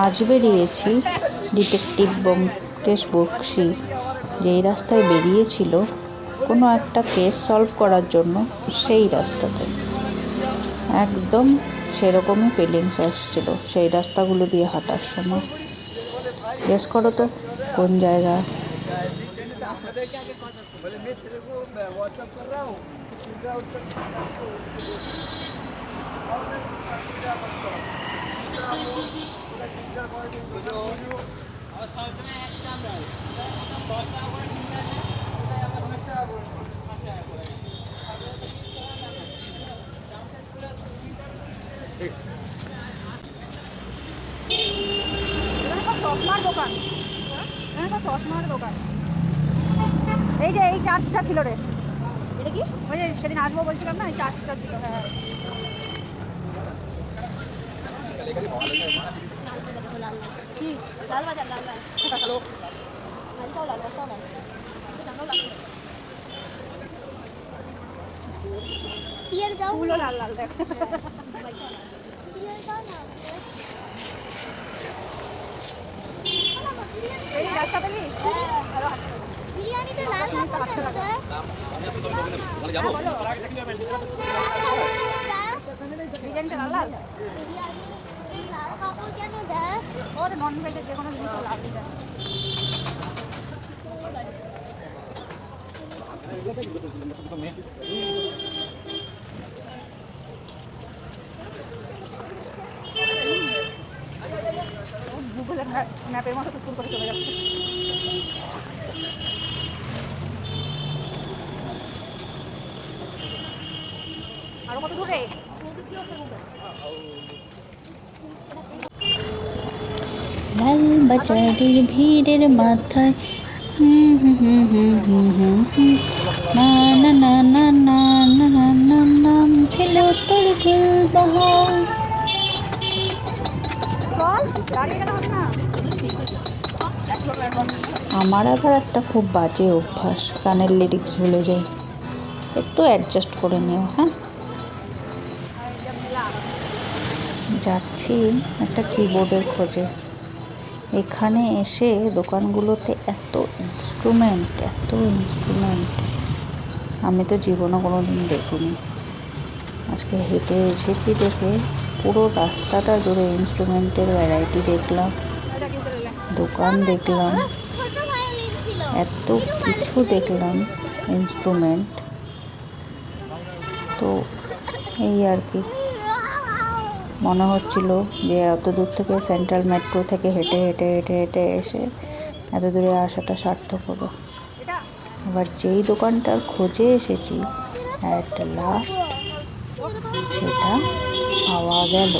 আজ বেরিয়েছি ডিটেকটিভ ব্যোমকেশ বক্সী যেই রাস্তায় বেরিয়েছিল কোনো একটা কেস সলভ করার জন্য, সেই রাস্তাতে একদম সেরকমই ফিলিংস আসছিল সেই রাস্তাগুলো দিয়ে হাঁটার সময়। গেস করো তো কোন জায়গা? চশমার দোকান, সব চশমার দোকান। এই যে এই চার্চটা ছিল রে, এটা কি ওই যে সেদিন আসবো বলছিলাম না, এই চার্চটা ছিল। হ্যাঁ কি লাল বাজার, লাল লাল লোক লাল লাল সব পিয়ার দাও, ফুলও লাল লাল দেখ। পিয়ার দাও না, এই রাস্তা পেলি বিরিয়ানিতে লাল কাপড় দেয়। বলে যাব বিরিয়ানিতে লাল লাল, বিরিয়ানিতে লাল কাপড় কেন দেয়? ওর নন ভেজের যে কোনো জিনিস লাল দেয়। গুগলের ম্যাপের মতো টুকুর করে চলে যাচ্ছে। আরো কত দূরে? লাল বাজারের ভিড়ের মাথায় না না না না না না না নাম ছিল তোর গুলবাহার। আমার আবার একটা খুব বাজে অভ্যাস, গানের লিরিক্স ভুলে যাই। একটু অ্যাডজাস্ট করে নিও। হ্যাঁ, যাচ্ছি একটা কিবোর্ডের খোঁজে। এখানে এসে দোকানগুলোতে এত ইনস্ট্রুমেন্ট আমি তো জীবনে কোনো দিন দেখিনি। আজকে হেঁটে এসেছি দেখে পুরো রাস্তাটা জুড়ে ইনস্ট্রুমেন্টের ভ্যারাইটি দেখলাম, দোকান দেখলাম, এত কিছু দেখলাম ইনস্ট্রুমেন্ট। তো এই আর কি, মনে হচ্ছিল যে এত দূর থেকে সেন্ট্রাল মেট্রো থেকে হেঁটে হেঁটে হেঁটে হেঁটে এসে এত দূরে আসাটা সার্থক হলো। এবার যেই দোকানটার খোঁজে এসেছি অ্যাট লাস্ট সেটা পাওয়া গেল।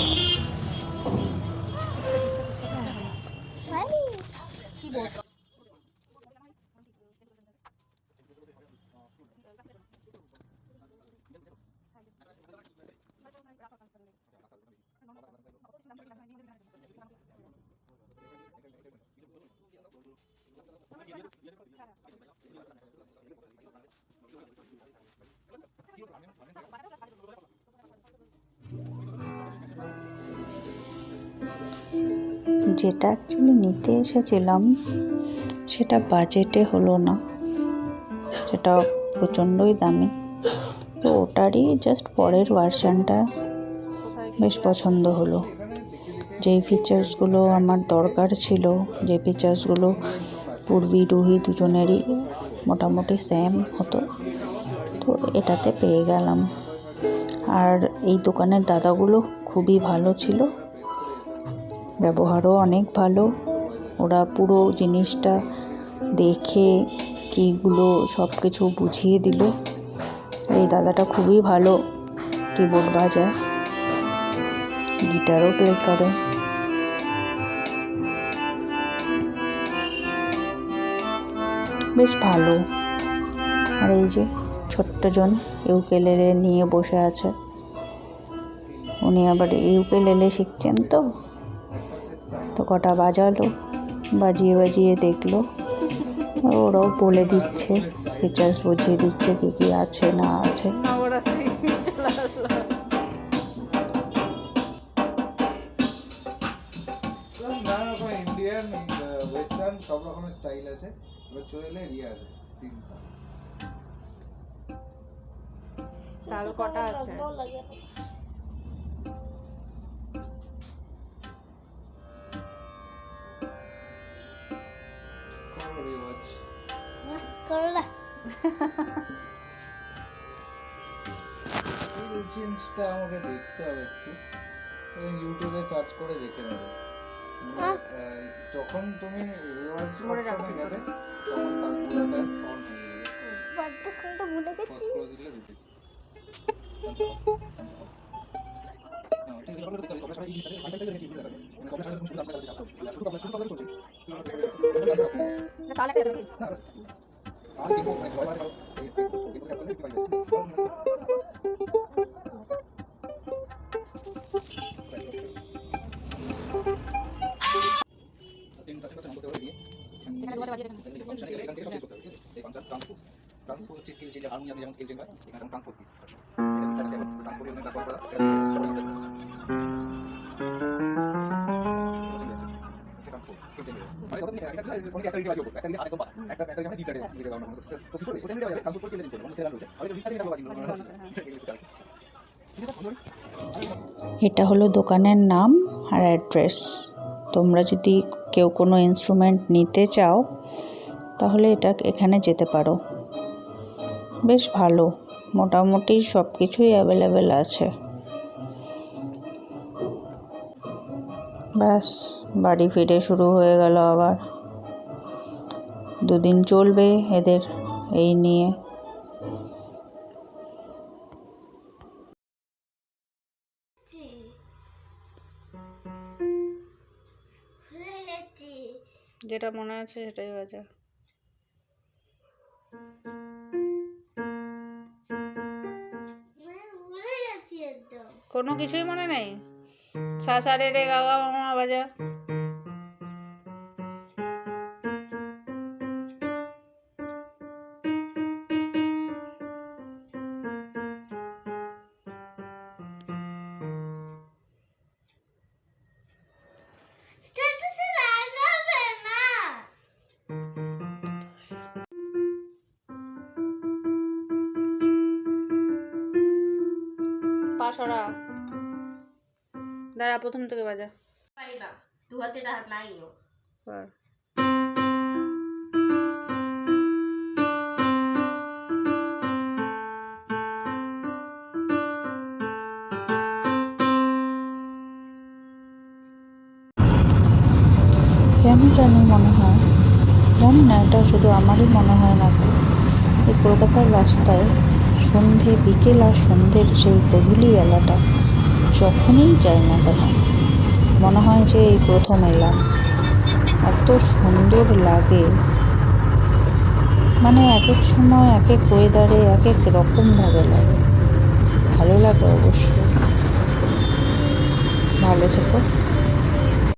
যেটা অ্যাকচুয়ালি নিতে এসেছিলাম সেটা বাজেটে হলো না, সেটা প্রচণ্ডই দামি। তো ওটারই জাস্ট পরের ভার্সানটা বেশ পছন্দ হলো। যেই ফিচার্সগুলো আমার দরকার ছিল, যে ফিচার্সগুলো পূর্বী রুহি দুজনেরই মোটামুটি সেম হতো, তো এটাতে পেয়ে গেলাম। আর এই দোকানের দাদাগুলো খুবই ভালো ছিল, ব্যবহারও অনেক ভালো। ওরা পুরো জিনিসটা দেখে কীগুলো সব কিছু বুঝিয়ে দিল। এই দাদাটা খুবই ভালো কিবোর্ড বাজায়, গিটারও প্লে করে। বেশ ভালো। আর এই যে ছোট্টজন ইউকেলেলে নিয়ে বসে আছে, উনি আবার ইউকেলেলে শিখছেন। তো কটা বাজালো, বাজিয়ে বাজিয়ে দেখলো, ওরাও বলে দিচ্ছে, ফিচার্স বুঝিয়ে দিচ্ছে কী কী আছে না আছে। সব রকমের স্টাইল আছে। এবার চলে এলে রিয়া আছে 3টা। তাল কটা আছে? করো রিওয়াজ। এই জিনিসটা আমাকে দেখতে হবে একটু, ইউটিউবে সার্চ করে দেখে নেবে। যখন তুমি রিওয়াজ অপশনে যাবে তখন ক্যালকুলেটর অন হয়ে যাবে। বার্থডে সংটা ভুলে পজ গেছি। করে দিলে দিতে। তাল একটা আছে নাকি? এখানে দুটো বাজিয়ে দেখেন। এটা হলো দোকানের নাম আর অ্যাড্রেস। তোমরা যদি কেউ কোনো ইনস্ট্রুমেন্ট নিতে চাও তাহলে এখানে যেতে পারো। বেশ ভালো, মোটামুটি সব কিছুই অ্যাভেলেবেল আছে। ব্যাস বাড়ি ফিরে শুরু হয়ে গেল আবার। 2 দিন চলবে এদের এই নিয়ে। ভুলে গেছি। যেটা মনে আছে সেটাই বাজা। ভুলে গেছি একদম। কোনো কিছুই মনে নেই। সা সা রে রে গা গা মা মা বাজা। স্ট্যাটাসে লাগাবে না। পা সরা। দাঁড়া প্রথম থেকে বাজা। পারি না, 2 হাতে নাইও। কর। কেন জানি মনে হয়, জানি না এটা শুধু আমারই মনে হয় নাকি, এই কলকাতার রাস্তায় সন্ধে বিকেল আর সন্ধ্যের সেই গধূলিবেলাটা যখনই যাই না কেন মনে হয় যে এই প্রথম এলাম। এত সুন্দর লাগে, মানে এক এক সময় এক এক ওয়েদারে এক এক রকমভাবে লাগে। ভালো লাগে অবশ্যই। ভালো থেকো।